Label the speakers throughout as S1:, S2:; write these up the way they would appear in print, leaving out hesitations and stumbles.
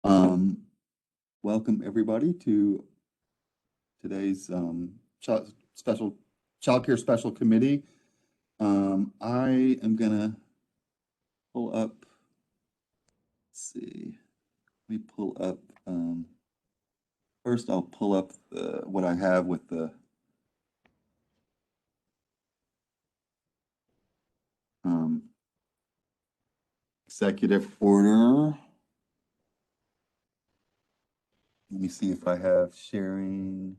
S1: Um, Welcome everybody to today's Childcare Special Committee. I am gonna pull up, let's see, let me pull up, first I'll pull up what I have with the executive order. Let me see if I have sharing.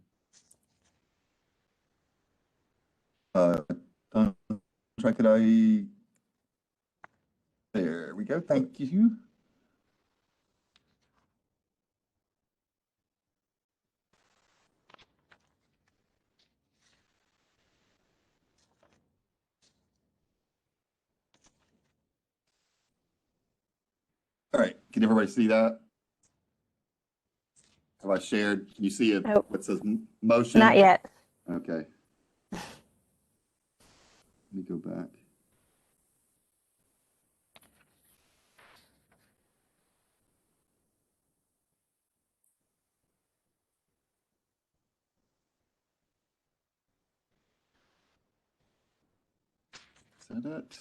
S1: Could I? There we go. Thank you. All right. Can everybody see that? Have I shared? Can you see it?
S2: Nope.
S1: What says motion?
S2: Not yet.
S1: Okay. Let me go back. Is that it?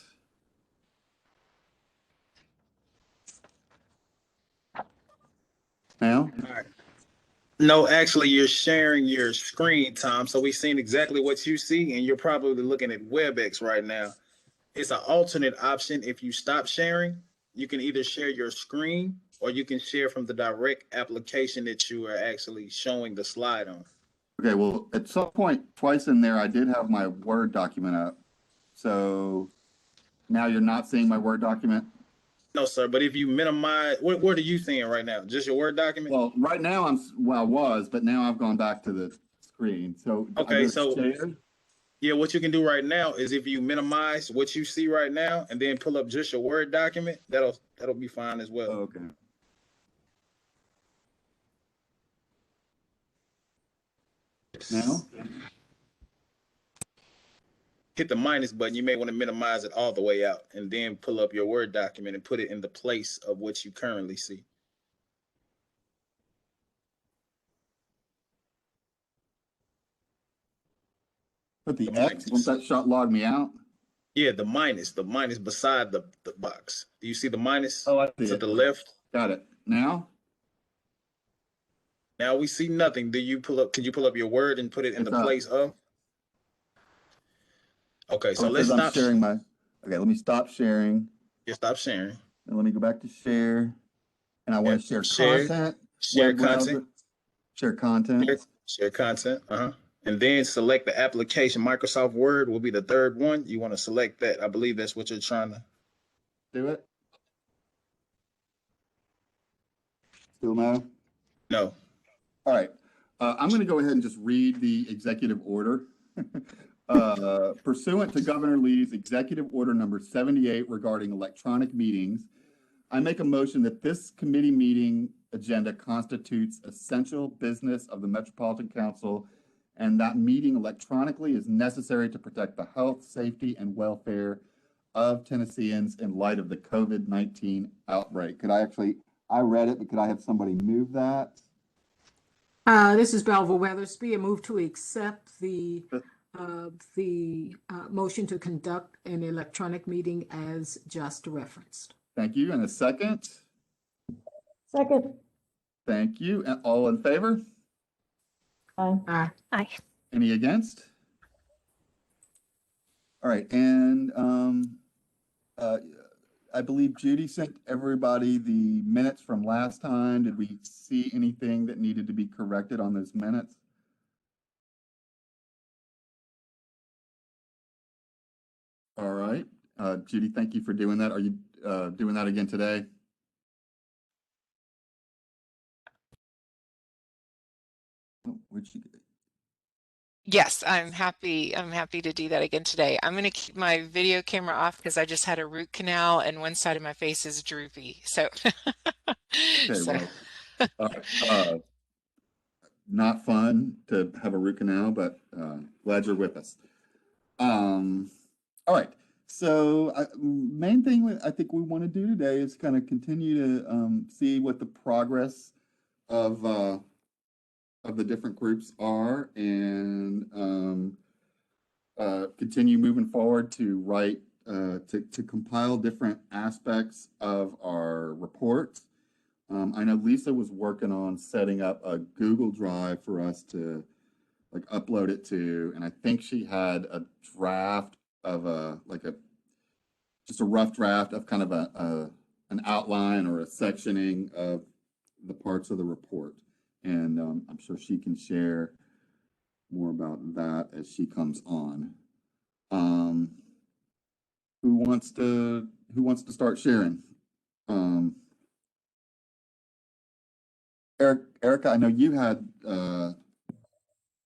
S1: Now?
S3: All right. No, actually, you're sharing your screen, Tom. So we've seen exactly what you see, and you're probably looking at Webex right now. It's an alternate option. If you stop sharing, you can either share your screen or you can share from the direct application that you are actually showing the slide on.
S1: Okay, well, at some point, twice in there, I did have my Word document up. So now you're not seeing my Word document?
S3: No, sir. But if you minimize, what are you seeing right now? Just your Word document?
S1: Well, right now I was, but now I've gone back to the screen. So
S3: Okay, so yeah, what you can do right now is if you minimize what you see right now and then pull up just your Word document, that'll be fine as well.
S1: Okay. Now?
S3: Hit the minus button. You may want to minimize it all the way out and then pull up your Word document and put it in the place of what you currently see.
S1: Put the X, won't that shot log me out?
S3: Yeah, the minus beside the box. Do you see the minus?
S1: Oh, I see
S3: to
S1: it.
S3: the left?
S1: Got it. Now?
S3: Now we see nothing. Can you pull up your Word and put it in the place of? Okay, so let's stop
S1: sharing my, okay, let me stop sharing.
S3: Yeah, stop sharing.
S1: And let me go back to share. And I want to share content.
S3: Share content.
S1: Share content.
S3: Share content. And then select the application. Microsoft Word will be the third one. You want to select that. I believe that's what you're trying to
S1: do. It. Still no?
S3: No.
S1: All right. I'm going to go ahead and just read the executive order. Pursuant to Governor Lee's executive order number 78 regarding electronic meetings, I make a motion that this committee meeting agenda constitutes essential business of the Metropolitan Council and that meeting electronically is necessary to protect the health, safety, and welfare of Tennesseans in light of the COVID-19 outbreak. I read it, but could I have somebody move that?
S4: This is Belva Weathersby. I move to accept the motion to conduct an electronic meeting as just referenced.
S1: Thank you. And a second?
S2: Second.
S1: Thank you. And all in favor?
S2: Aye. Aye.
S1: Any against? All right. And I believe Judy sent everybody the minutes from last time. Did we see anything that needed to be corrected on those minutes? All right. Judy, thank you for doing that. Are you doing that again today? Oh, where'd she go?
S5: Yes, I'm happy to do that again today. I'm going to keep my video camera off because I just had a root canal and one side of my face is droopy. So,
S1: Okay, well, not fun to have a root canal, but glad you're with us. All right. Main thing I think we want to do today is kind of continue to see what the progress of the different groups are, and continue moving forward to write to compile different aspects of our reports. I know Lisa was working on setting up a Google Drive for us to like upload it to, and I think she had a draft of just a rough draft of kind of an outline or a sectioning of the parts of the report. And I'm sure she can share more about that as she comes on. Who wants to start sharing? Erica, I know you had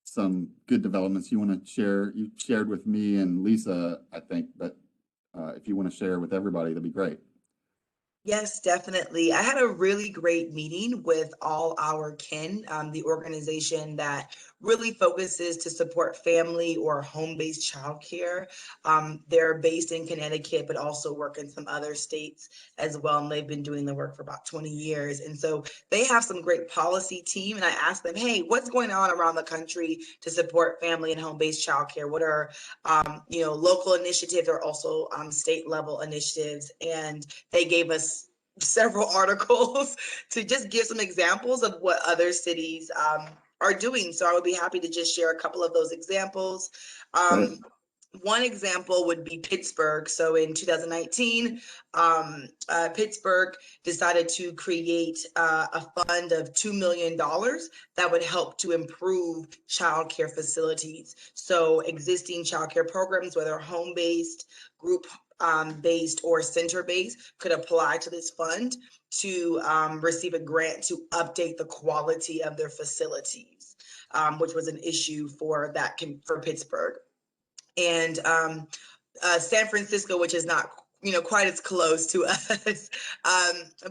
S1: some good developments you want to share. You shared with me and Lisa, I think, but if you want to share with everybody, that'd be great.
S6: Yes, definitely. I had a really great meeting with all our kin, the organization that really focuses to support family or home-based childcare. They're based in Connecticut, but also work in some other states as well. And they've been doing the work for about 20 years. And so they have some great policy team. And I asked them, hey, what's going on around the country to support family and home-based childcare? What are, local initiatives or also state level initiatives? And they gave us several articles to just give some examples of what other cities are doing. So I would be happy to just share a couple of those examples. One example would be Pittsburgh. So in 2019, Pittsburgh decided to create a fund of $2 million that would help to improve childcare facilities. So existing childcare programs, whether home-based, group based or center-based, could apply to this fund to receive a grant to update the quality of their facilities, which was an issue for Pittsburgh. And San Francisco, which is not quite as close to us,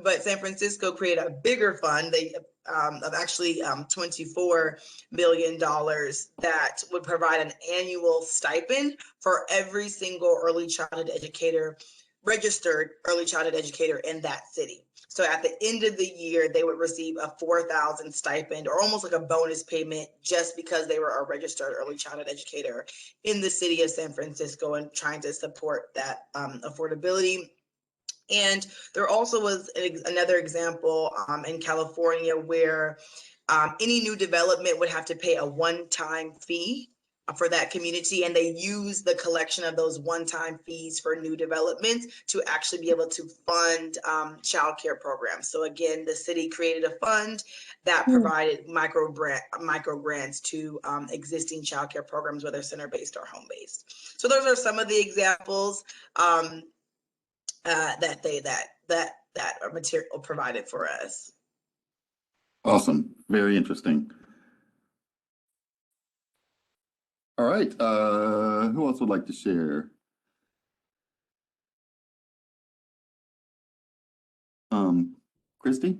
S6: but San Francisco created a bigger fund. They of actually $24 million that would provide an annual stipend for every single registered early childhood educator in that city. So at the end of the year, they would receive a $4,000 stipend, or almost like a bonus payment, just because they were a registered early childhood educator in the city of San Francisco and trying to support that affordability. And there also was another example in California where any new development would have to pay a one-time fee for that community, and they use the collection of those one-time fees for new developments to actually be able to fund childcare programs. So again, the city created a fund that provided micro grants to existing childcare programs, whether center-based or home-based. So those are some of the examples that are material provided for us.
S1: Awesome. Very interesting. All right. Who else would like to share? Christy?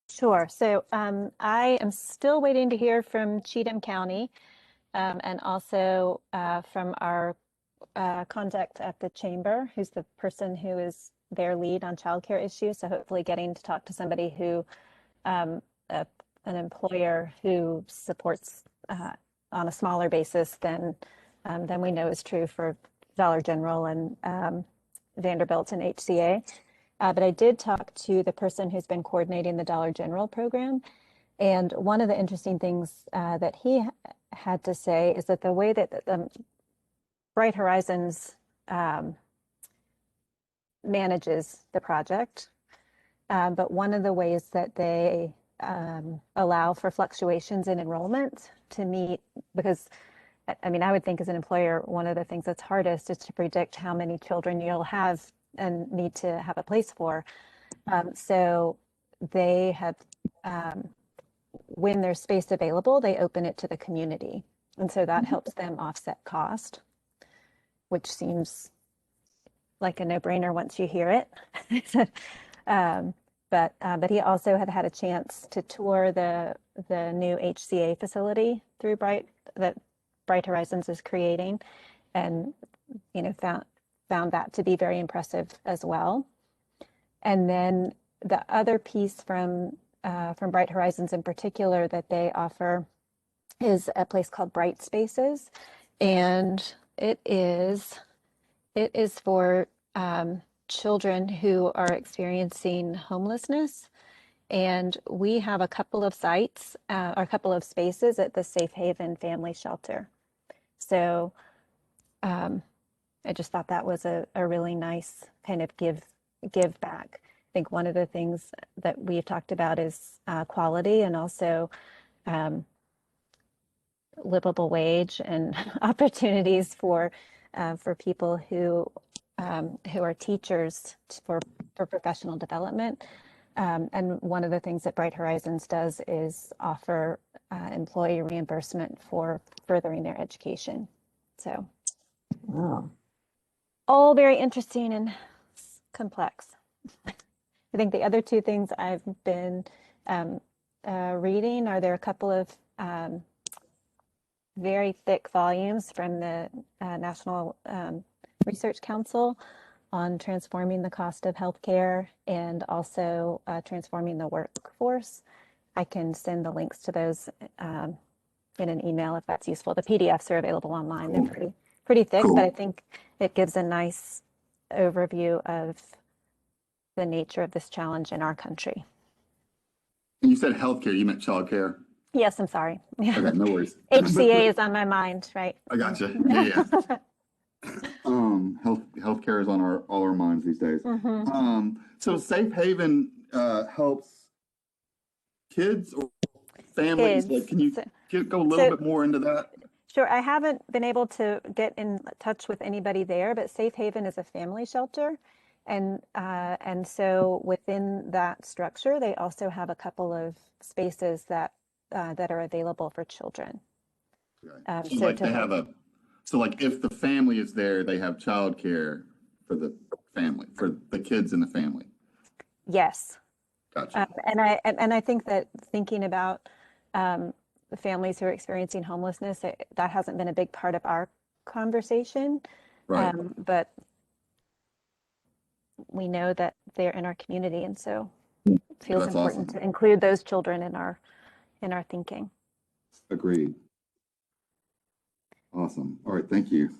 S7: Sure. So I am still waiting to hear from Cheatham County and also from our contact at the chamber, who's the person who is their lead on childcare issues. So hopefully getting to talk to somebody who, an employer who supports on a smaller basis than we know is true for Dollar General and Vanderbilt and HCA. But I did talk to the person who's been coordinating the Dollar General program. And one of the interesting things that he had to say is that the way that Bright Horizons manages the project, but one of the ways that they allow for fluctuations in enrollment to meet, because I mean, I would think as an employer, one of the things that's hardest is to predict how many children you'll have and need to have a place for. So they have, when there's space available, they open it to the community. And so that helps them offset cost, which seems like a no-brainer once you hear it. But he also had a chance to tour the new HCA facility through that Bright Horizons is creating. and found that to be very impressive as well. And then the other piece from Bright Horizons in particular that they offer is a place called Bright Spaces, and it is for children who are experiencing homelessness. And we have a couple of sites, or a couple of spaces at the Safe Haven Family Shelter. So I just thought that was a really nice kind of give back. I think one of the things that we've talked about is quality, and also livable wage and opportunities for people who are teachers for professional development. And one of the things that Bright Horizons does is offer employee reimbursement for furthering their education. So,
S2: Wow.
S7: all very interesting and complex. I think the other two things I've been reading are there a couple of very thick volumes from the National Research Council on transforming the cost of healthcare and also transforming the workforce. I can send the links to those in an email if that's useful. The PDFs are available online. They're pretty thick, but I think it gives a nice overview of the nature of this challenge in our country.
S1: And you said healthcare, you meant childcare?
S7: Yes, I'm sorry.
S1: Okay, no worries.
S7: HCA is on my mind, right?
S1: I gotcha. Yeah. Healthcare is on all our minds these days. So Safe Haven helps kids or families.
S7: Kids.
S1: Can you go a little bit more into that?
S7: Sure. I haven't been able to get in touch with anybody there, but Safe Haven is a family shelter. And so within that structure, they also have a couple of spaces that are available for children.
S1: Okay. So like so like if the family is there, they have childcare for the family, for the kids in the family.
S7: Yes.
S1: Gotcha.
S7: And I think that thinking about the families who are experiencing homelessness, that hasn't been a big part of our conversation.
S1: Right.
S7: But we know that they're in our community, and so it feels
S1: That's
S7: important
S1: awesome.
S7: to include those children in our thinking.
S1: Agreed. Awesome. All right, thank you.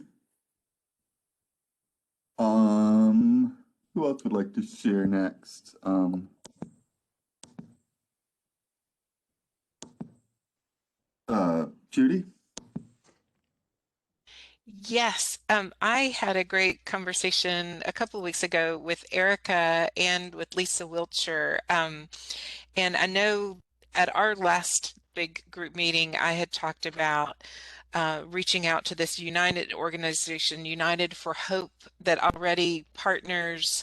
S1: Who else would like to share next? Judy?
S5: Yes, I had a great conversation a couple of weeks ago with Erica and with Lisa Wiltshire. And I know at our last big group meeting, I had talked about reaching out to this United organization, United for Hope, that already partners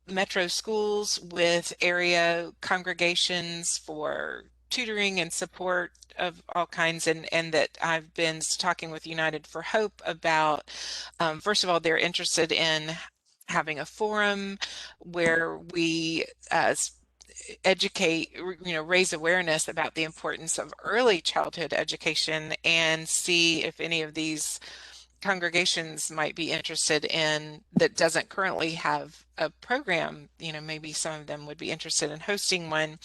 S5: metro schools with area congregations for tutoring and support of all kinds, and that I've been talking with United for Hope about, first of all, they're interested in having a forum where we educate, raise awareness about the importance of early childhood education, and see if any of these congregations might be interested in that doesn't currently have a program. Maybe some of them would be interested in hosting one.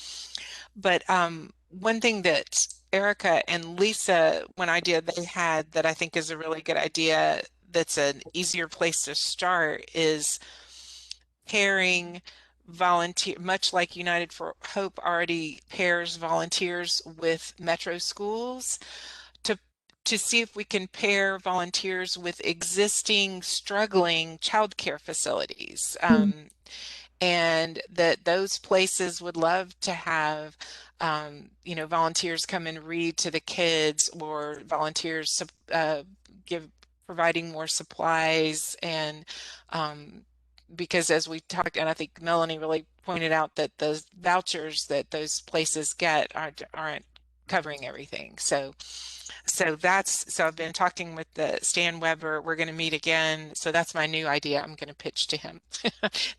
S5: But one thing that Erica and Lisa, one idea they had that I think is a really good idea, that's an easier place to start, is pairing volunteer, much like United for Hope already pairs volunteers with metro schools, to see if we can pair volunteers with existing struggling childcare facilities. And that those places would love to have volunteers come and read to the kids, or volunteers providing more supplies. And because as we talked, and I think Melanie really pointed out, that those vouchers that those places get aren't covering everything. So I've been talking with the Stan Weber. We're going to meet again. So that's my new idea. I'm going to pitch to him.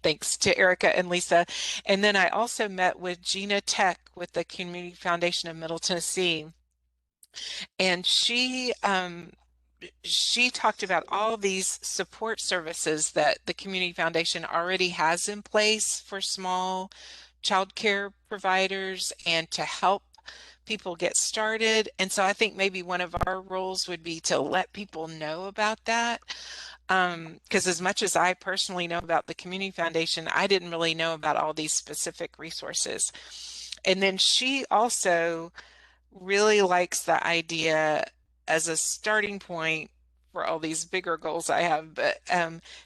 S5: Thanks to Erica and Lisa. And then I also met with Gina Tech with the Community Foundation of Middle Tennessee. And she talked about all these support services that the Community Foundation already has in place for small childcare providers and to help people get started. And so I think maybe one of our roles would be to let people know about that. Because as much as I personally know about the Community Foundation, I didn't really know about all these specific resources. And then she also really likes the idea as a starting point for all these bigger goals I have, but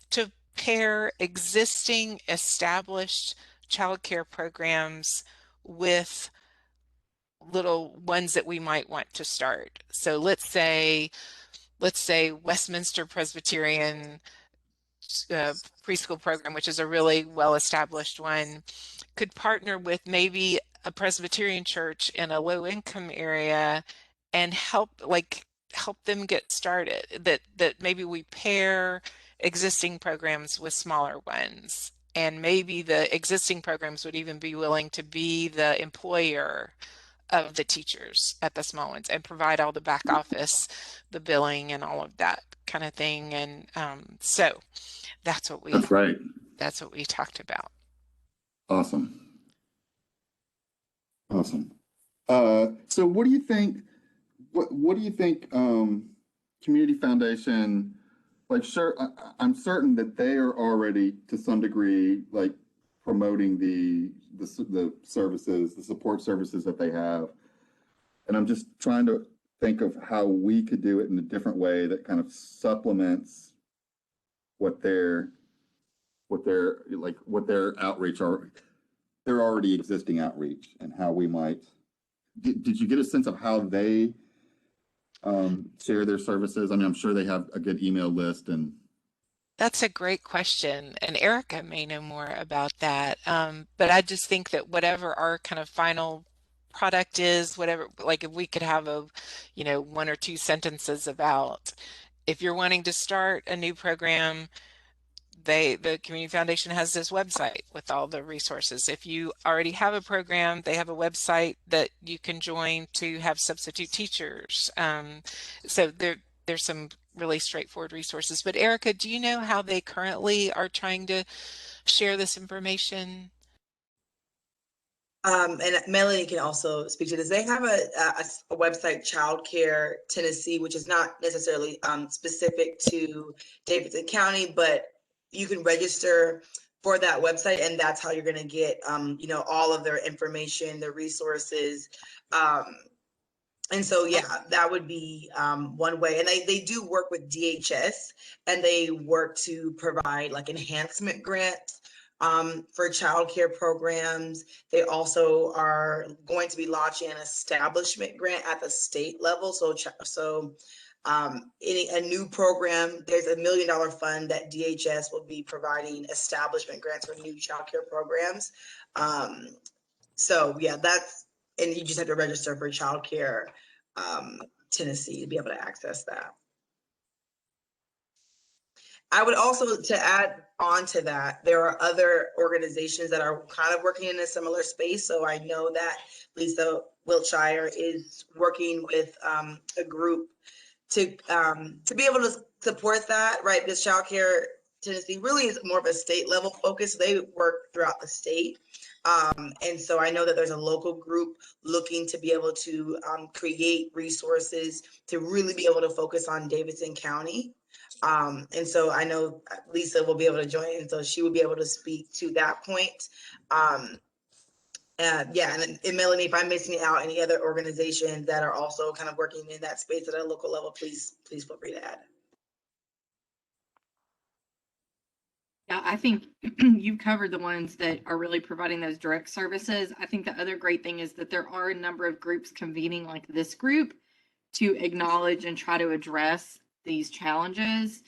S5: to pair existing established childcare programs with little ones that we might want to start. So let's say Westminster Presbyterian preschool program, which is a really well-established one, could partner with maybe a Presbyterian church in a low-income area and help them get started. That maybe we pair existing programs with smaller ones. And maybe the existing programs would even be willing to be the employer of the teachers at the small ones and provide all the back office, the billing and all of that kind of thing. And so that's what
S1: That's right.
S5: that's what we talked about.
S1: Awesome. Awesome. So what do you think, what do you think, Community Foundation, like, sure, I'm certain that they are already to some degree, like, promoting the services, the support services that they have. And I'm just trying to think of how we could do it in a different way that kind of supplements what their outreach are, their already existing outreach, and how we might. Did you get a sense of how they share their services? I mean, I'm sure they have a good email list. And
S5: That's a great question, and Erica may know more about that. But I just think that whatever our kind of final product is, whatever, like if we could have one or two sentences about if you're wanting to start a new program, the Community Foundation has this website with all the resources. If you already have a program, they have a website that you can join to have substitute teachers. So there's some really straightforward resources. But Erica, do you know how they currently are trying to share this information?
S6: And Melanie can also speak to this. They have a website, Childcare Tennessee, which is not necessarily specific to Davidson County, but you can register for that website, and that's how you're going to get all of their information, the resources. And so, yeah, that would be one way. And they do work with DHS, and they work to provide like enhancement grants for childcare programs. They also are going to be launching an establishment grant at the state level. So a new program, there's $1 million fund that DHS will be providing establishment grants for new childcare programs. So yeah, and you just have to register for Childcare Tennessee to be able to access that. I would also, to add on to that, there are other organizations that are kind of working in a similar space. So I know that Lisa Wiltshire is working with a group to be able to support that, right? This Childcare Tennessee really is more of a state level focus. They work throughout the state. And so I know that there's a local group looking to be able to create resources to really be able to focus on Davidson County. And so I know Lisa will be able to join, and so she will be able to speak to that point. Yeah, and Melanie, if I'm missing out any other organizations that are also kind of working in that space at a local level, please feel free to add.
S8: Yeah, I think you've covered the ones that are really providing those direct services. I think the other great thing is that there are a number of groups convening like this group to acknowledge and try to address these challenges.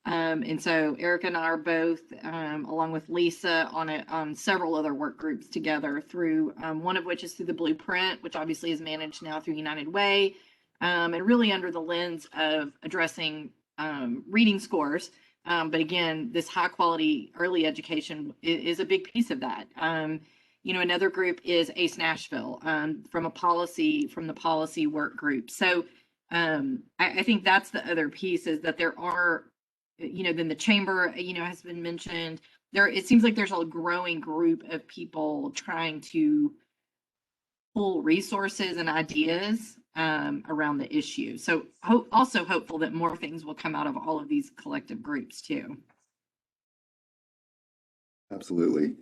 S8: And so Erica and I are both, along with Lisa, on several other work groups together through, one of which is through the Blueprint, which obviously is managed now through United Way, and really under the lens of addressing reading scores. But again, this high quality early education is a big piece of that. Another group is ACE Nashville, from the policy work group. So I think that's the other piece, is that there are, then the chamber, has been mentioned. It seems like there's a growing group of people trying to pull resources and ideas around the issue. So also hopeful that more things will come out of all of these collective groups too.
S1: Absolutely.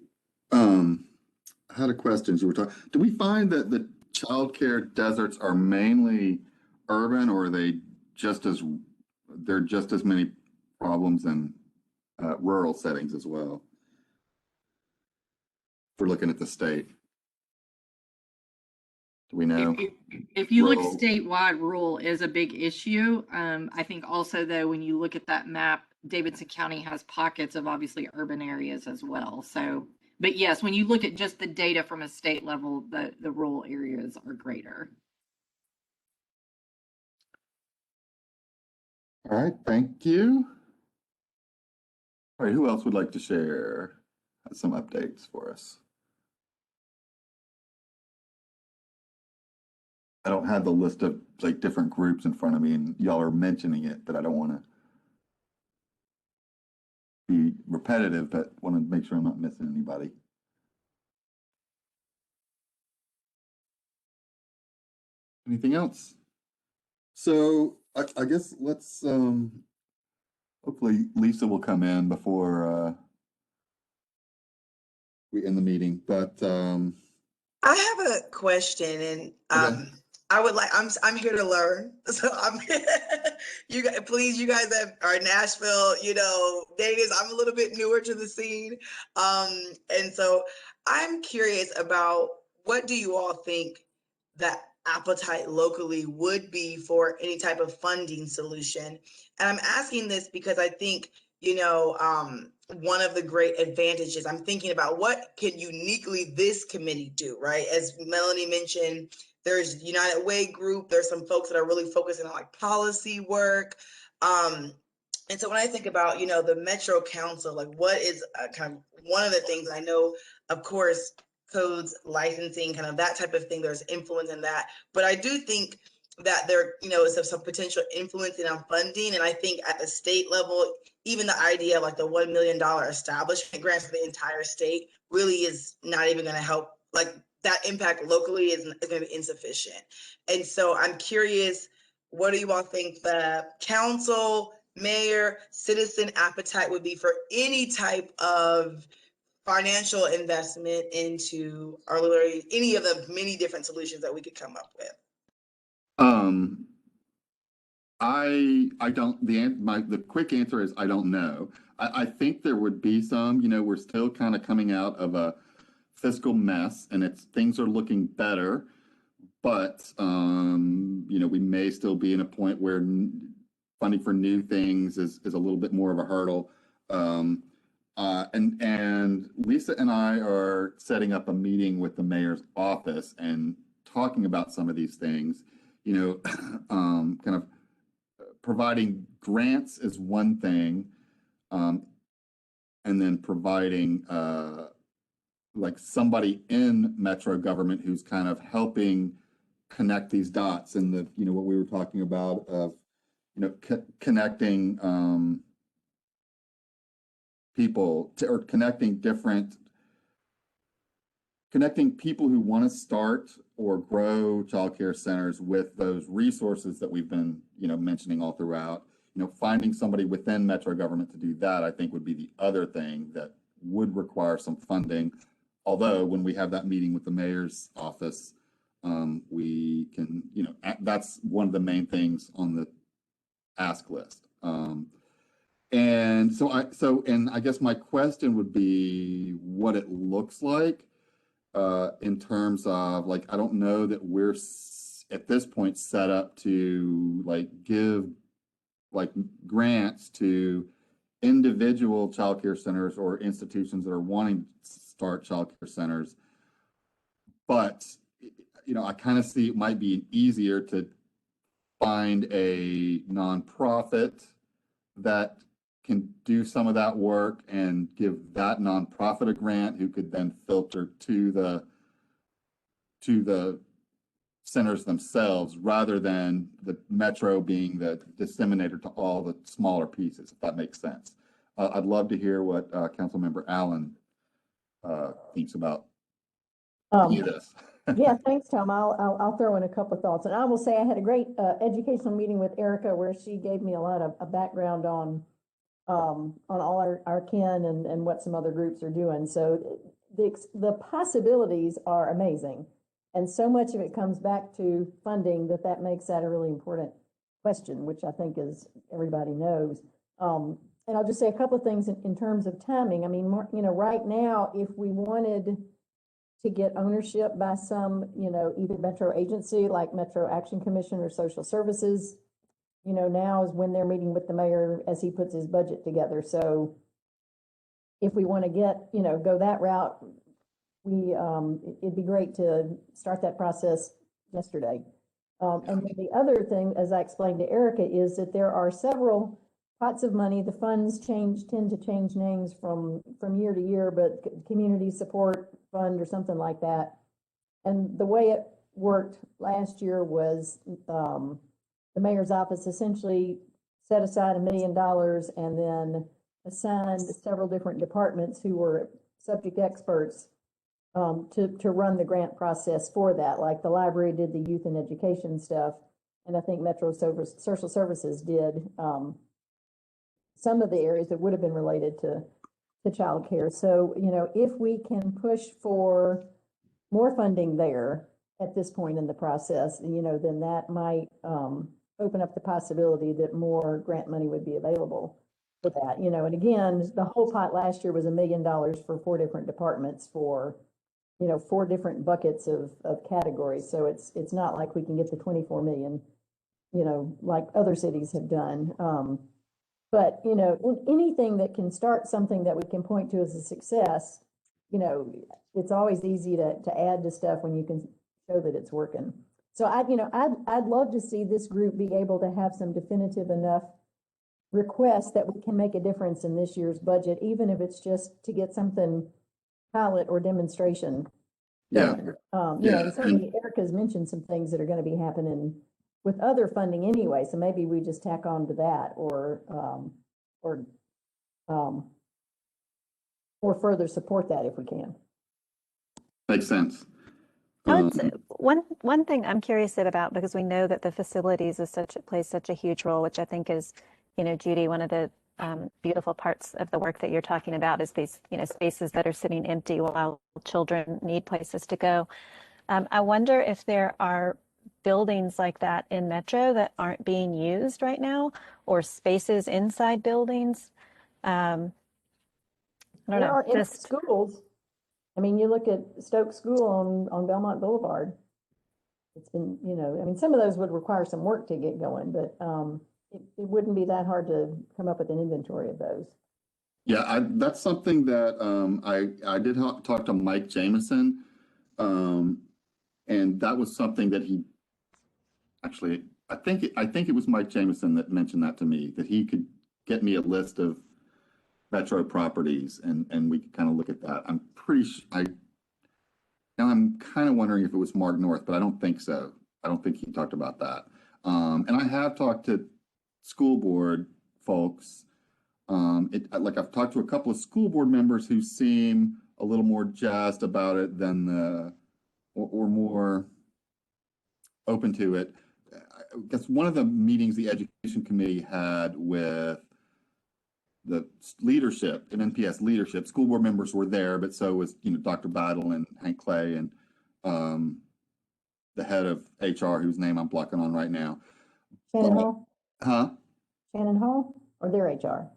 S1: I had a question. You were talking, do we find that the childcare deserts are mainly urban, or are they they're just as many problems in rural settings as well? If we're looking at the state. Do we know?
S8: If you look
S1: Rural.
S8: statewide, rural is a big issue. I think also, though, when you look at that map, Davidson County has pockets of obviously urban areas as well. So, but yes, when you look at just the data from a state level, the rural areas are greater.
S1: All right, thank you. All right, who else would like to share some updates for us? I don't have the list of like different groups in front of me, and y'all are mentioning it, but I don't want to be repetitive, but want to make sure I'm not missing anybody. Anything else? So I guess let's hopefully Lisa will come in before we end the meeting. But
S6: I have a question, and
S1: okay.
S6: I would like, I'm here to learn. So you guys, please, you guys that are in Nashville, Davis, I'm a little bit newer to the scene. And so I'm curious about, what do you all think that appetite locally would be for any type of funding solution? And I'm asking this because I think, one of the great advantages, I'm thinking about what can uniquely this committee do, right? As Melanie mentioned, there's United Way Group. There's some folks that are really focusing on like policy work. And so when I think about, the Metro Council, like what is kind of one of the things I know, of course, codes, licensing, kind of that type of thing, there's influence in that. But I do think that there, is some potential influencing on funding. And I think at the state level, even the idea of like the $1 million establishment grant for the entire state really is not even going to help. Like that impact locally is going to be insufficient. And so I'm curious, what do you all think the council, mayor, citizen appetite would be for any type of financial investment into any of the many different solutions that we could come up with?
S1: I don't, the quick answer is I don't know. I think there would be some, we're still kind of coming out of a fiscal mess, and things are looking better, but we may still be in a point where funding for new things is a little bit more of a hurdle. And Lisa and I are setting up a meeting with the mayor's office and talking about some of these things, kind of providing grants is one thing, and then providing like somebody in Metro government who's kind of helping connect these dots, and what we were talking about of connecting people to, or connecting people who want to start or grow childcare centers with those resources that we've been, mentioning all throughout. Finding somebody within Metro government to do that, I think, would be the other thing that would require some funding. Although when we have that meeting with the mayor's office, we can, that's one of the main things on the ask list. And I guess my question would be what it looks like in terms of like, I don't know that we're at this point set up to like give like grants to individual childcare centers or institutions that are wanting to start childcare centers. But, I kind of see it might be easier to find a nonprofit that can do some of that work and give that nonprofit a grant, who could then filter to the centers themselves rather than the Metro being the disseminator to all the smaller pieces, if that makes sense. I'd love to hear what Councilmember Allen thinks about any of this.
S2: Yeah, thanks, Tom. I'll throw in a couple of thoughts. And I will say I had a great educational meeting with Erica where she gave me a lot of a background on all our kin and what some other groups are doing. So the possibilities are amazing. And so much of it comes back to funding that makes that a really important question, which I think is everybody knows. And I'll just say a couple of things in terms of timing. I mean, right now, if we wanted to get ownership by some, either Metro agency like Metro Action Commission or Social Services, now is when they're meeting with the mayor as he puts his budget together. So if we want to get, go that route, it'd be great to start that process yesterday. And then the other thing, as I explained to Erica, is that there are several pots of money. The funds tend to change names from year to year, but community support fund or something like that. And the way it worked last year was the mayor's office essentially set aside $1 million and then assigned several different departments who were subject experts to run the grant process for that. Like the library did the youth and education stuff, and I think Metro Social Services did some of the areas that would have been related to childcare. So, if we can push for more funding there at this point in the process, then that might open up the possibility that more grant money would be available for that. And again, the whole pot last year was $1 million for 4 different departments for 4 different buckets of categories. So it's not like we can get the 24 million, like other cities have done. But, anything that can start something that we can point to as a success, it's always easy to add to stuff when you can show that it's working. So I'd love to see this group be able to have some definitive enough requests that we can make a difference in this year's budget, even if it's just to get something pilot or demonstration.
S1: Yeah.
S2: And certainly Erica's mentioned some things that are going to be happening with other funding anyway. So maybe we just tack on to that or further support that if we can.
S1: Makes sense.
S7: I would say one thing I'm curious about, because we know that the facilities plays such a huge role, which I think is, Judy, one of the beautiful parts of the work that you're talking about is these, spaces that are sitting empty while children need places to go. I wonder if there are buildings like that in Metro that aren't being used right now, or spaces inside buildings. I don't know.
S2: Just schools. I mean, you look at Stoke School on Belmont Boulevard. It's been, some of those would require some work to get going, but it wouldn't be that hard to come up with an inventory of those.
S1: Yeah, that's something that I did talk to Mike Jameson, and that was something that he actually, I think it was Mike Jameson that mentioned that to me, that he could get me a list of Metro properties and we could kind of look at that. I'm pretty sure now I'm kind of wondering if it was Mark North, but I don't think so. I don't think he talked about that. And I have talked to school board folks. Like I've talked to a couple of school board members who seem a little more jazzed about it than or more open to it. I guess one of the meetings the education committee had with the leadership and NPS leadership, school board members were there, but so was, Dr. Battle and Hank Clay and the head of HR, whose name I'm blocking on right now.
S2: Shannon Hall?
S1: Huh?
S2: Shannon Hall or their HR?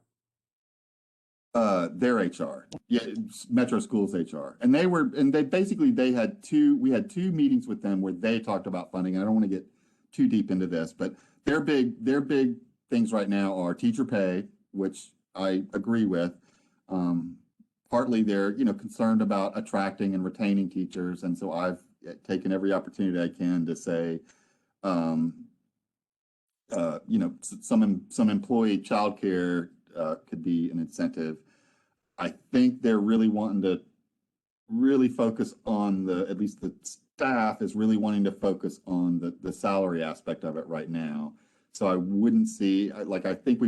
S1: Their HR. Yeah, Metro Schools HR. And we had two meetings with them where they talked about funding. And I don't want to get too deep into this, but their big things right now are teacher pay, which I agree with. Partly they're, concerned about attracting and retaining teachers. And so I've taken every opportunity I can to say, some employee childcare could be an incentive. I think they're really wanting to really focus on at least the staff is really wanting to focus on the salary aspect of it right now. So I wouldn't see, like, I think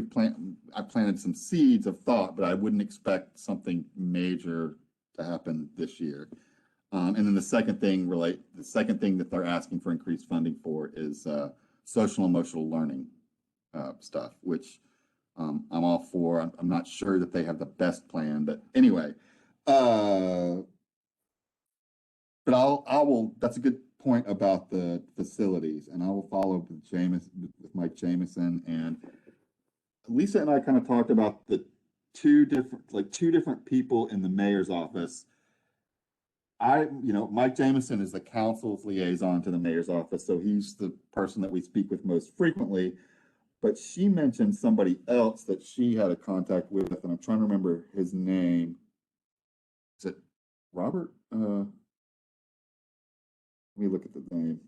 S1: I planted some seeds of thought, but I wouldn't expect something major to happen this year. And then the second thing that they're asking for increased funding for is social emotional learning stuff, which I'm all for. I'm not sure that they have the best plan, but anyway. But that's a good point about the facilities, and I will follow up with Mike Jameson, and Lisa and I kind of talked about the two different people in the mayor's office. Mike Jameson is the council's liaison to the mayor's office, so he's the person that we speak with most frequently. But she mentioned somebody else that she had a contact with, and I'm trying to remember his name. Is it Robert? Let me look at the name.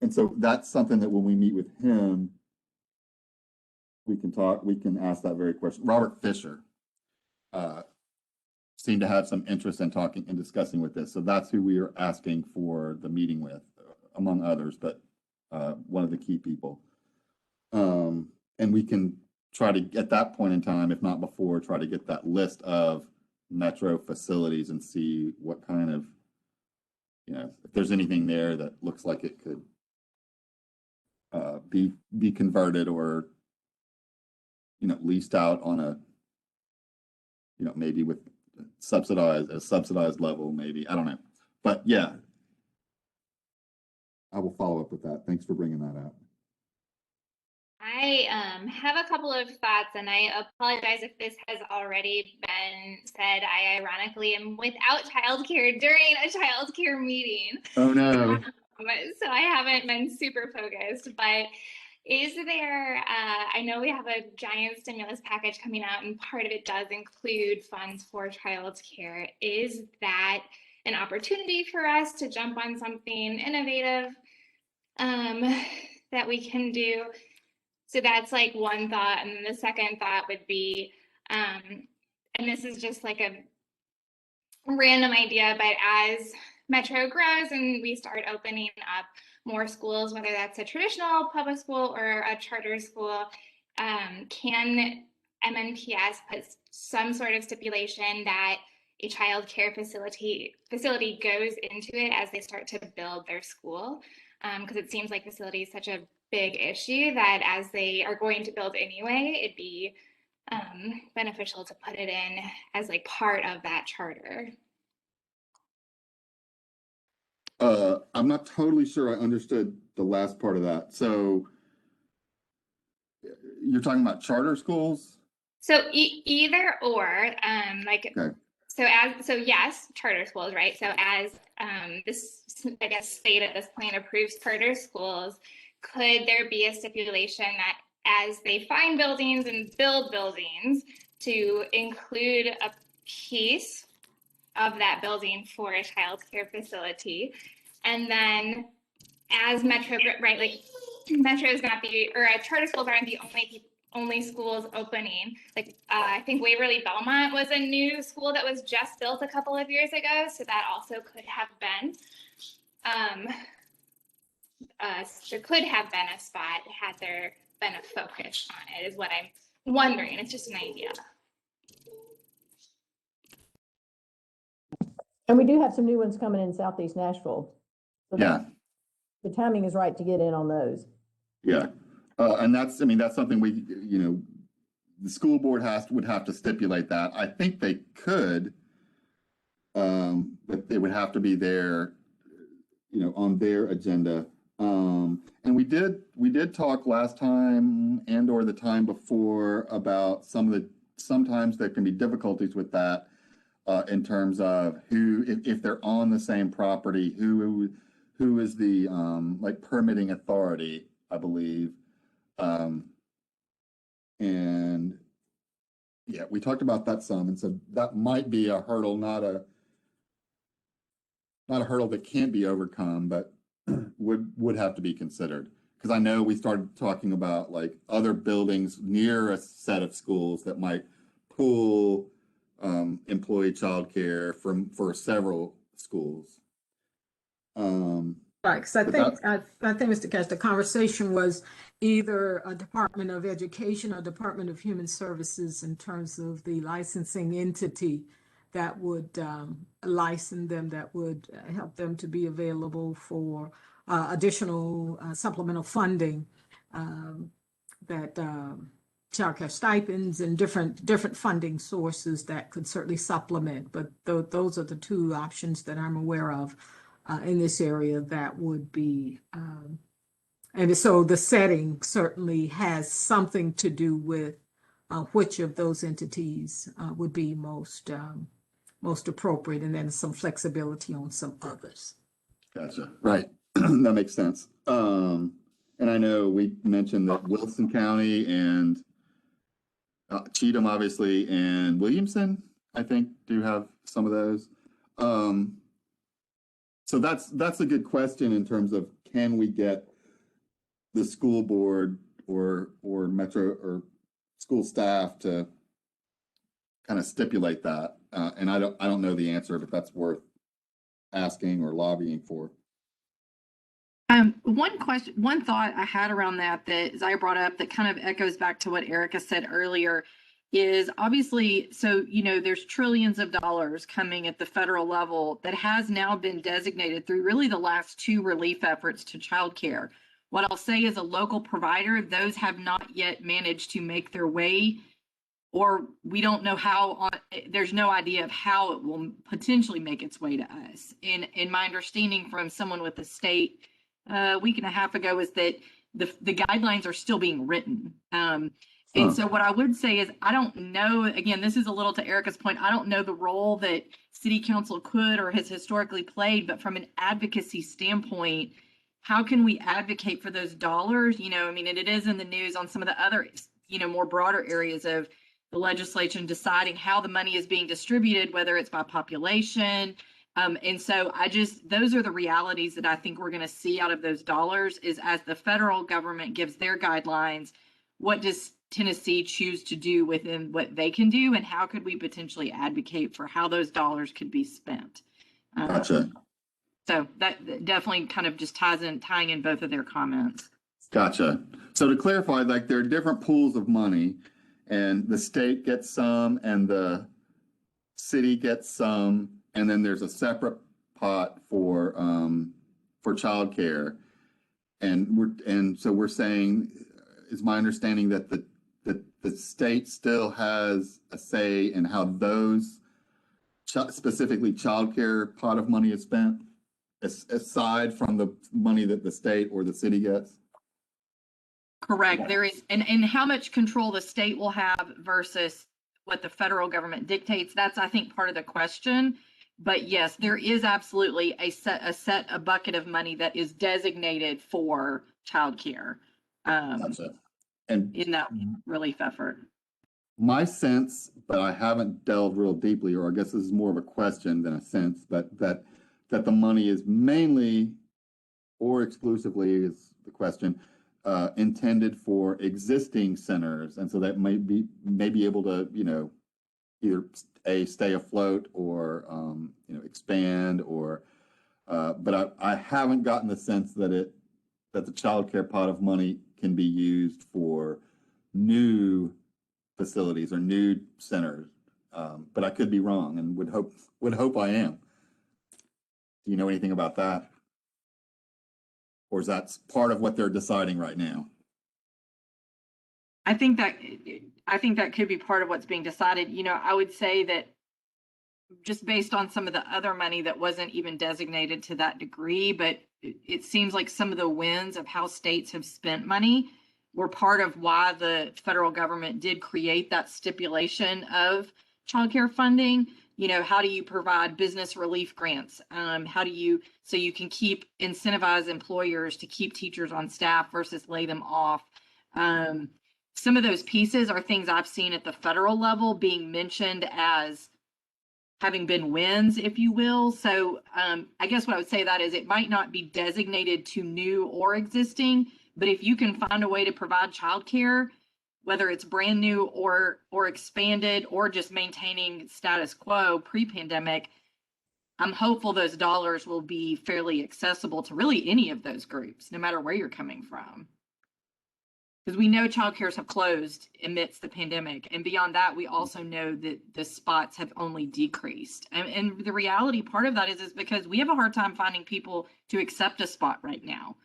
S1: And so that's something that when we meet with him, we can ask that very question. Robert Fisher seemed to have some interest in talking and discussing with this. So that's who we are asking for the meeting with, among others, but one of the key people. And we can try to, at that point in time, if not before, try to get that list of Metro facilities and see what kind of, if there's anything there that looks like it could be converted or, leased out on a, maybe with a subsidized level, maybe, I don't know. But yeah, I will follow up with that. Thanks for bringing that up.
S9: I have a couple of thoughts, and I apologize if this has already been said. I ironically am without childcare during a childcare meeting.
S1: Oh no.
S9: So I haven't been super focused, but is there, I know we have a giant stimulus package coming out, and part of it does include funds for childcare. Is that an opportunity for us to jump on something innovative that we can do? So that's like one thought. And then the second thought would be, and this is just like a random idea, but as Metro grows and we start opening up more schools, whether that's a traditional public school or a charter school, can MNPS put some sort of stipulation that a child care facility goes into it as they start to build their school? Because it seems like facility is such a big issue that as they are going to build anyway, it'd be beneficial to put it in as like part of that charter.
S1: I'm not totally sure I understood the last part of that. So you're talking about charter schools?
S9: So either or,
S1: Okay.
S9: So yes, charter schools, right? So as this, I guess, state at this point approves charter schools, could there be a stipulation that as they find buildings and build buildings to include a piece of that building for a child care facility? And then as Metro, right, like Metro is not the, or charter schools aren't the only schools opening. Like I think Waverly Belmont was a new school that was just built a couple of years ago. So that also could have been, there could have been a spot had there been a focus on it, is what I'm wondering. It's just an idea.
S2: And we do have some new ones coming in Southeast Nashville. So
S1: Yeah.
S2: the timing is right to get in on those.
S1: Yeah. And that's something we, the school board would have to stipulate that. I think they could, but it would have to be there, on their agenda. And we did talk last time and or the time before about sometimes there can be difficulties with that in terms of if they're on the same property, who is the like permitting authority, I believe. And yeah, we talked about that some, and so that might be a hurdle, not a hurdle that can't be overcome, but would have to be considered. Because I know we started talking about like other buildings near a set of schools that might pool employee childcare for several schools.
S4: Right, because I think, Mr. Cash, the conversation was either a Department of Education or Department of Human Services in terms of the licensing entity that would license them, that would help them to be available for additional supplemental funding, that childcare stipends and different funding sources that could certainly supplement. But those are the two options that I'm aware of in this area that would be, and so the setting certainly has something to do with which of those entities would be most appropriate, and then some flexibility on some others.
S1: Gotcha. Right. That makes sense. And I know we mentioned that Wilson County and Cheatham, obviously, and Williamson, I think, do have some of those. So that's a good question in terms of, can we get the school board or Metro or school staff to kind of stipulate that? And I don't know the answer, but that's worth asking or lobbying for.
S8: One thought I had around that Zaya brought up that kind of echoes back to what Erica said earlier is obviously, so, there's trillions of dollars coming at the federal level that has now been designated through really the last two relief efforts to childcare. What I'll say as a local provider, those have not yet managed to make their way, or we don't know how, there's no idea of how it will potentially make its way to us. In my understanding from someone with the state a week and a half ago is that the guidelines are still being written. And so what I would say is, I don't know, again, this is a little to Erica's point, I don't know the role that city council could or has historically played, but from an advocacy standpoint, how can we advocate for those dollars? And it is in the news on some of the other, more broader areas of the legislation deciding how the money is being distributed, whether it's by population. And so those are the realities that I think we're going to see out of those dollars is, as the federal government gives their guidelines, what does Tennessee choose to do within what they can do, and how could we potentially advocate for how those dollars could be spent?
S1: Gotcha.
S8: So that definitely kind of just tying in both of their comments.
S1: Gotcha. So to clarify, like, there are different pools of money, and the state gets some and the city gets some, and then there's a separate pot for childcare. And so we're saying, is my understanding that the state still has a say in how those specifically childcare pot of money is spent, aside from the money that the state or the city gets?
S8: Correct. There is, and how much control the state will have versus what the federal government dictates. That's, I think, part of the question. But yes, there is absolutely a bucket of money that is designated for childcare.
S1: Gotcha. And
S8: in that relief effort.
S1: My sense, but I haven't delved real deeply, or I guess this is more of a question than a sense, but that the money is mainly or exclusively, is the question, intended for existing centers, and so that may be able to, either stay afloat or expand, or but I haven't gotten the sense that the child care pot of money can be used for new facilities or new centers, but I could be wrong, and would hope I am. Do you know anything about that? Or is that part of what they're deciding right now?
S8: I think that could be part of what's being decided. I would say that just based on some of the other money that wasn't even designated to that degree, but it seems like some of the wins of how states have spent money were part of why the federal government did create that stipulation of childcare funding. How do you provide business relief grants? So you can incentivize employers to keep teachers on staff versus lay them off. Some of those pieces are things I've seen at the federal level being mentioned as having been wins, if you will. So I guess what I would say that is, it might not be designated to new or existing, but if you can find a way to provide childcare, whether it's brand new or expanded or just maintaining status quo pre-pandemic, I'm hopeful those dollars will be fairly accessible to really any of those groups, no matter where you're coming from. Because we know childcares have closed amidst the pandemic. And beyond that, we also know that the spots have only decreased. And the reality part of that is because we have a hard time finding people to accept a spot right now.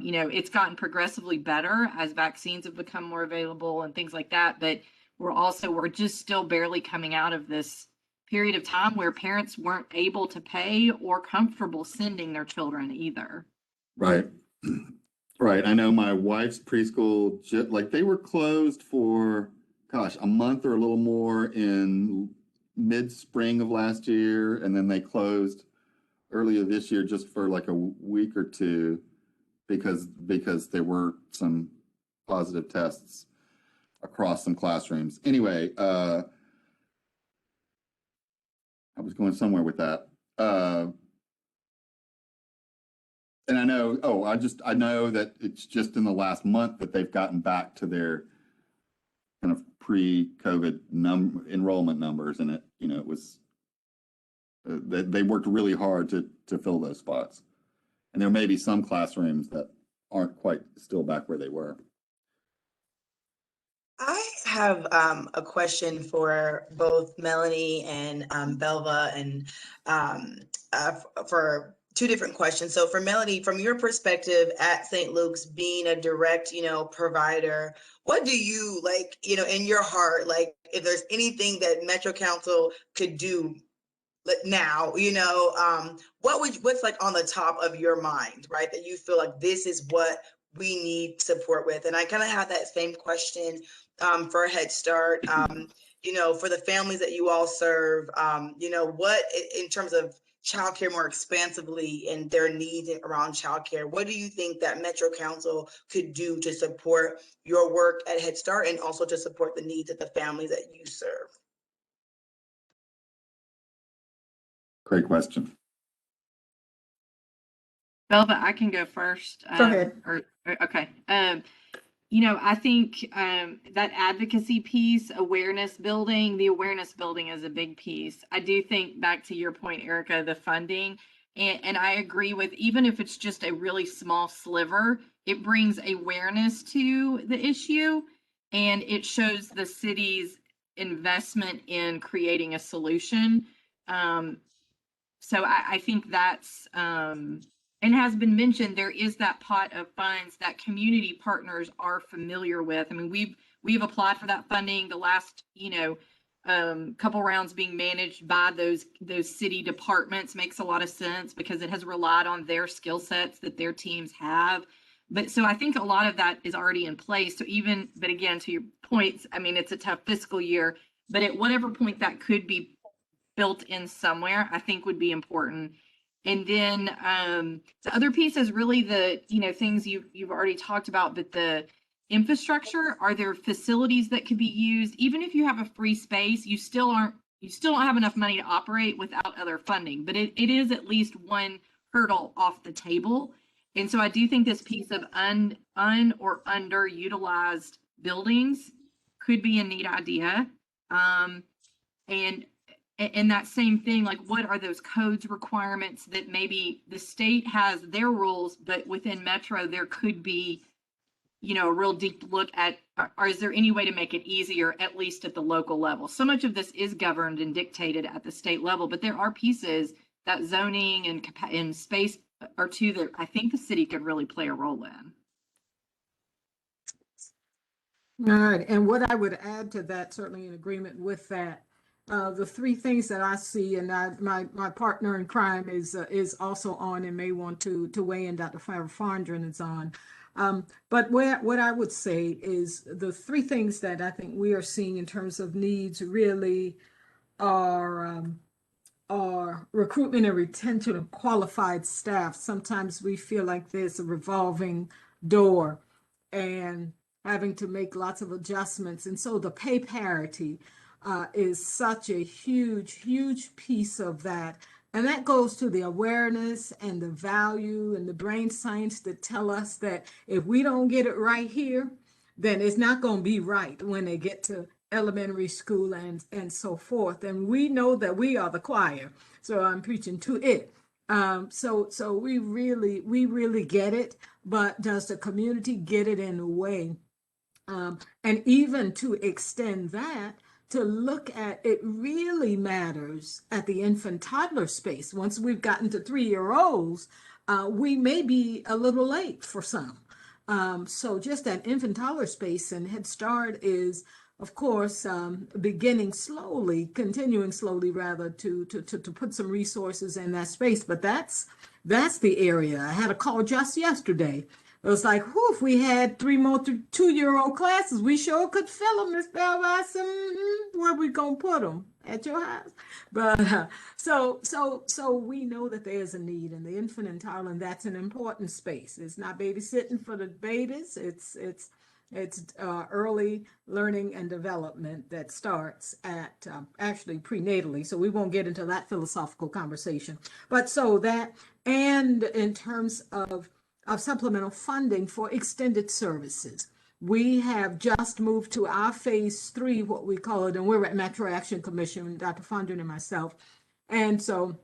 S8: You know, it's gotten progressively better as vaccines have become more available and things like that. But we're just still barely coming out of this period of time where parents weren't able to pay or comfortable sending their children either.
S1: Right. Right. I know my wife's preschool, like they were closed for, gosh, a month or a little more in mid-spring of last year. And then they closed earlier this year just for like a week or two because there were some positive tests across some classrooms. Anyway, I was going somewhere with that. And I know, I know that it's just in the last month that they've gotten back to their kind of pre-COVID enrollment numbers, and it, you know, it was they worked really hard to fill those spots, and there may be some classrooms that aren't quite still back where they were.
S6: I have a question for both Melanie and Belva, and for two different questions. So for Melanie, from your perspective at St. Luke's, being a direct, you know, provider, what do you like, you know, in your heart, like if there's anything that Metro Council could do now, you know, what's like on the top of your mind, right? That you feel like this is what we need support with. And I kind of have that same question for Head Start, you know, for the families that you all serve, you know, what in terms of childcare more expansively and their needs around childcare, what do you think that Metro Council could do to support your work at Head Start and also to support the needs of the families that you serve?
S1: Great question.
S8: Belva, I can go first.
S2: Go ahead.
S8: Okay. You know, I think that advocacy piece, awareness building, the awareness building is a big piece. I do think, back to your point, Erica, the funding, and I agree with, even if it's just a really small sliver, it brings awareness to the issue and it shows the city's investment in creating a solution. So I think that's, and has been mentioned, there is that pot of funds that community partners are familiar with. I mean, we've applied for that funding. The last, you know, couple rounds being managed by those city departments makes a lot of sense because it has relied on their skill sets that their teams have. But so I think a lot of that is already in place. So but again, to your points, I mean, it's a tough fiscal year, but at whatever point that could be built in somewhere, I think would be important. And then the other piece is really the, you know, things you've already talked about, but the infrastructure. Are there facilities that could be used? Even if you have a free space, you still don't have enough money to operate without other funding, but it is at least one hurdle off the table. And so I do think this piece of or underutilized buildings could be a neat idea. And that same thing, like what are those codes requirements that maybe the state has their rules, but within Metro, there could be, you know, a real deep look at, or is there any way to make it easier, at least at the local level? So much of this is governed and dictated at the state level, but there are pieces that zoning and space or two that I think the city could really play a role in.
S4: All right, and what I would add to that, certainly in agreement with that, the three things that I see, and my partner in crime is also on and may want to weigh in. Dr. Fondren is on, but what I would say is the three things that I think we are seeing in terms of needs really are recruitment and retention of qualified staff. Sometimes we feel like there's a revolving door and having to make lots of adjustments, and so the pay parity is such a huge piece of that. And that goes to the awareness and the value and the brain science that tell us that if we don't get it right here, then it's not going to be right when they get to elementary school and so forth. And we know that we are the choir, so I'm preaching to it. So we really get it, but does the community get it in a way? And even to extend that, to look at it really matters at the infant toddler space. Once we've gotten to 3-year-olds, we may be a little late for some. So just that infant toddler space, and Head Start is, of course, beginning slowly, continuing slowly rather, to put some resources in that space. But that's the area. I had a call just yesterday. It was like, whew, if we had 3 more 2-year-old classes, we sure could fill them, Miss Bell. I said, where we gonna put them? At your house? But so we know that there's a need in the infant and toddler, and that's an important space. It's not babysitting for the babies. It's early learning and development that starts at actually prenatally. So we won't get into that philosophical conversation. But so that, and in terms of supplemental funding for extended services. We have just moved to our phase 3, what we call it, and we're at Metro Action Commission, Dr. Fondren and myself. And so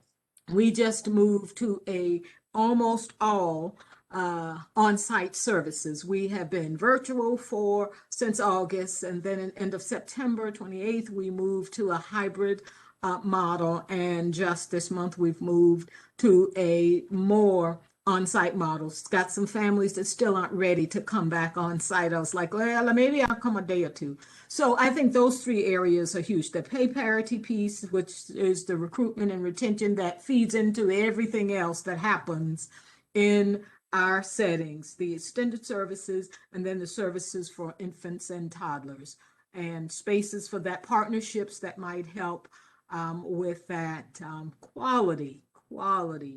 S4: we just moved to a almost all on-site services. We have been virtual since August, and then in end of September 28th, we moved to a hybrid model. And just this month, we've moved to a more on-site models. Got some families that still aren't ready to come back on site. I was like, well, maybe I'll come a day or two. So I think those 3 areas are huge. The pay parity piece, which is the recruitment and retention that feeds into everything else that happens in our settings, the extended services, and then the services for infants and toddlers, and spaces for that, partnerships that might help with that quality,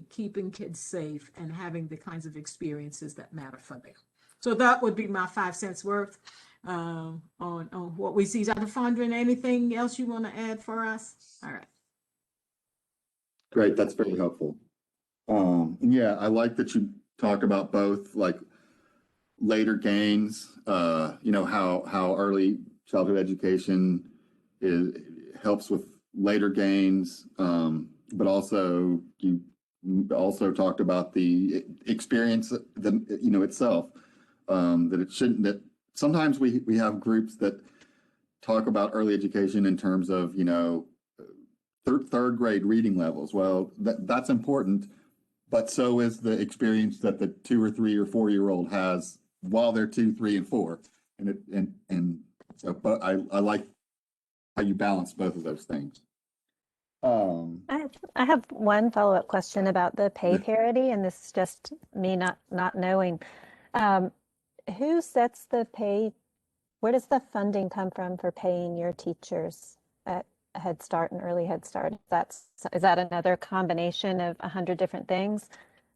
S4: keeping kids safe, and having the kinds of experiences that matter for them. So that would be my 5 cents worth on what we see. Dr. Fondren, anything else you want to add for us? All right.
S1: Great, that's very helpful. Yeah, I like that you talk about both, like later gains, how early childhood education helps with later gains, but also you also talked about the experience, itself, that sometimes we have groups that talk about early education in terms of, third grade reading levels. Well, that's important, but so is the experience that the 2 or 3 or 4-year-old has while they're 2, 3, and 4. But I like how you balance both of those things.
S7: I have one follow-up question about the pay parity, and this is just me not knowing. Who sets the pay? Where does the funding come from for paying your teachers at Head Start and Early Head Start? Is that another combination of 100 different things,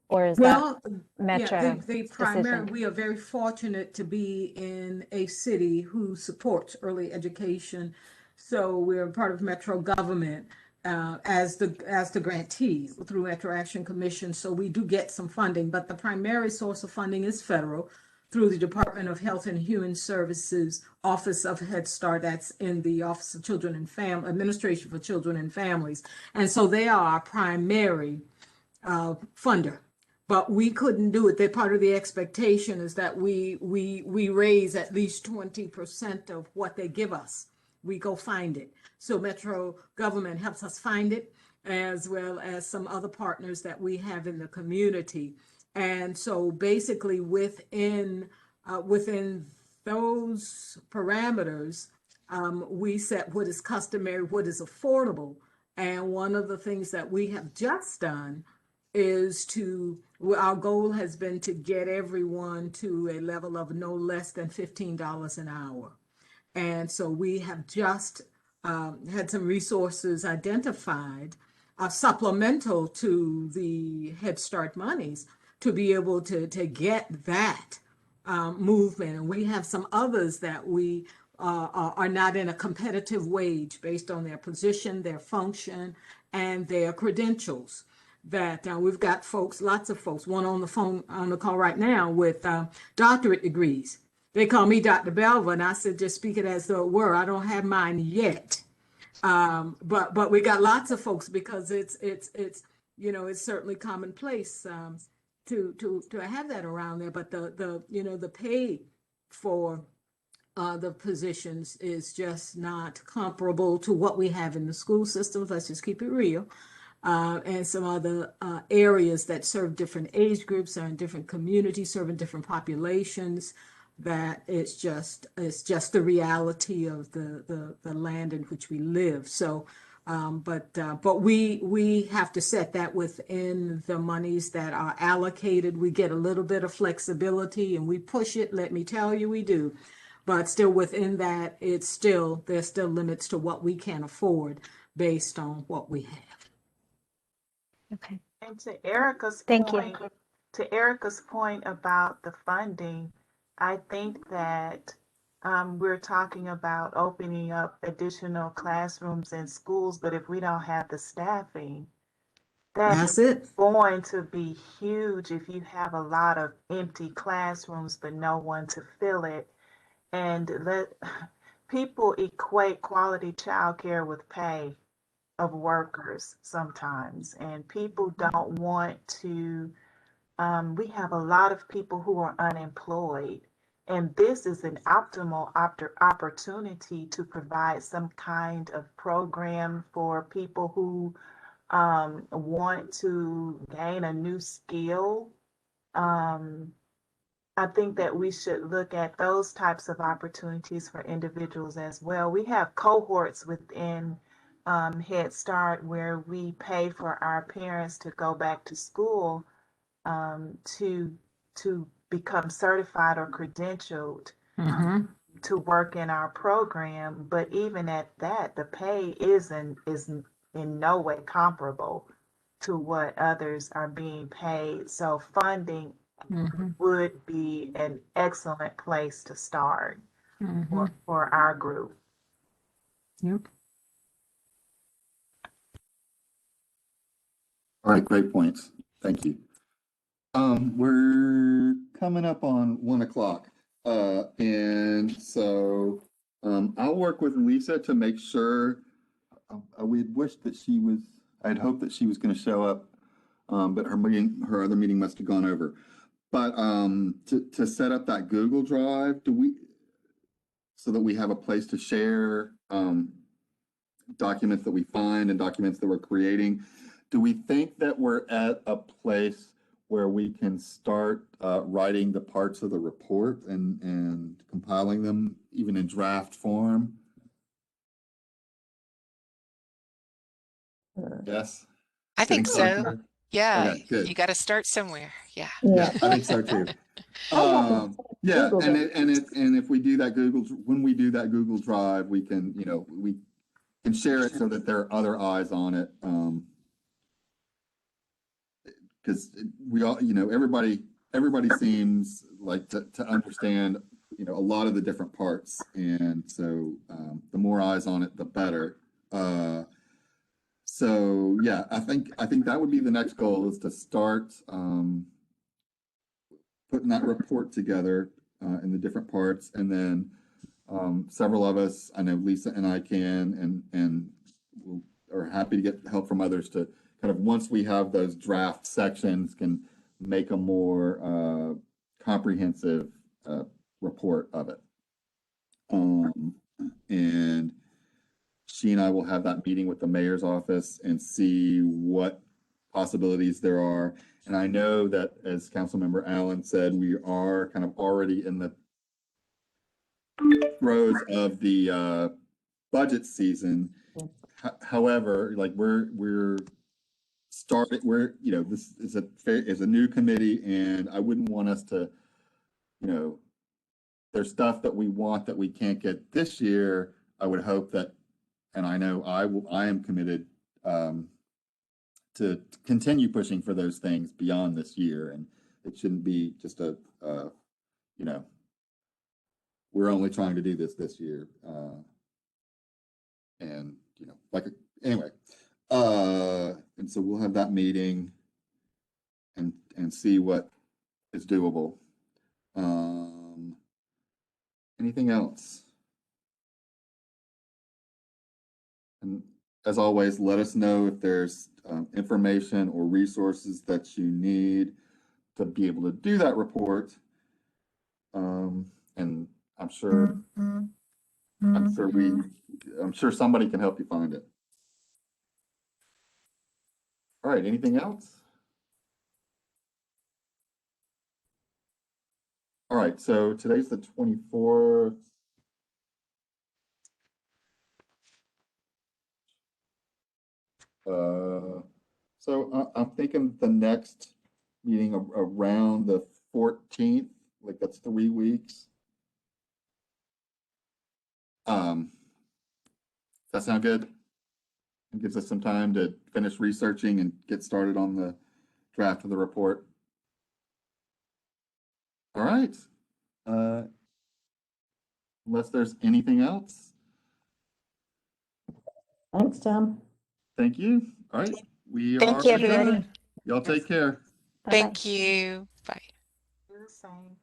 S7: or is that Metro decision?
S4: We are very fortunate to be in a city who supports early education, so we're part of Metro government. As the grantee through Metro Action Commission. So we do get some funding, but the primary source of funding is federal through the Department of Health and Human Services Office of Head Start. That's in the Office of Children and Family Administration for Children and Families. And so they are our primary funder. But we couldn't do it. They're part of the expectation is that we raise at least 20% of what they give us. We go find it. So Metro government helps us find it, as well as some other partners that we have in the community. And so basically within those parameters, we set what is customary, what is affordable. And one of the things that we have just done is our goal has been to get everyone to a level of no less than $15 an hour. And so we have just had some resources identified, supplemental to the Head Start monies, to be able to get that movement. And we have some others that we are not in a competitive wage based on their position, their function, and their credentials. That we've got lots of folks, one on the call right now with doctorate degrees. they call me Dr. Belva, and I said, just speak it as though it were. I don't have mine yet. But we got lots of folks because it's it's certainly commonplace to have that around there. But the pay for the positions is just not comparable to what we have in the school systems. Let's just keep it real. And some other areas that serve different age groups or in different communities, serving different populations. That it's just the reality of the land in which we live. So, but we have to set that within the monies that are allocated. We get a little bit of flexibility, and we push it. Let me tell you, we do. But still within that, there's still limits to what we can afford based on what we have.
S7: Okay.
S10: And to Erica's
S7: Thank you.
S10: point, about the funding, I think that we're talking about opening up additional classrooms in schools, but if we don't have the staffing,
S4: That's it.
S10: going to be huge if you have a lot of empty classrooms but no one to fill it. And people equate quality childcare with pay of workers sometimes, and people don't want to. We have a lot of people who are unemployed, and this is an optimal opportunity to provide some kind of program for people who want to gain a new skill. I think that we should look at those types of opportunities for individuals as well. We have cohorts within Head Start where we pay for our parents to go back to school to become certified or credentialed to work in our program. But even at that, the pay is in no way comparable to what others are being paid. So funding would be an excellent place to start for our group.
S4: Yep.
S1: All right, great points. Thank you. We're coming up on 1 o'clock. And so I'll work with Lisa to make sure we'd wished that I'd hoped that she was going to show up, but her other meeting must have gone over. But to set up that Google Drive, so that we have a place to share documents that we find and documents that we're creating, do we think that we're at a place where we can start writing the parts of the report and compiling them even in draft form? Yes?
S5: I think so.
S1: Here?
S5: Yeah,
S1: Okay, good.
S5: you got to start somewhere. Yeah.
S1: Yeah, I think so too. Yeah, and if we do that when we do that Google Drive, we can, we can share it so that there are other eyes on it. Because we all, everybody seems like to understand, a lot of the different parts. And so the more eyes on it, the better. So yeah, I think that would be the next goal, is to start putting that report together in the different parts. And then several of us, I know Lisa and I can, and are happy to get help from others to kind of, once we have those draft sections, can make a more comprehensive report of it. And she and I will have that meeting with the mayor's office and see what possibilities there are. And I know that, as Councilmember Allen said, we are kind of already in the throes of the budget season. However, like we're this is a new committee, and I wouldn't want us to, there's stuff that we want that we can't get this year. I would hope that, and I know I am committed to continue pushing for those things beyond this year. And it shouldn't be just we're only trying to do this year. And, anyway. And so we'll have that meeting and see what is doable. Anything else? And as always, let us know if there's information or resources that you need to be able to do that report. And I'm sure somebody can help you find it. All right, anything else? All right, so today's the 24th. So I'm thinking the next meeting around the 14th, like that's 3 weeks. Does that sound good? It gives us some time to finish researching and get started on the draft of the report. All right. Unless there's anything else.
S2: Thanks, Tom.
S1: Thank you. All right. We
S7: Thank
S1: are
S7: you, everybody.
S1: adjourned. Y'all take care.
S7: Bye-bye.
S5: Thank you. Bye.
S10: Do the same.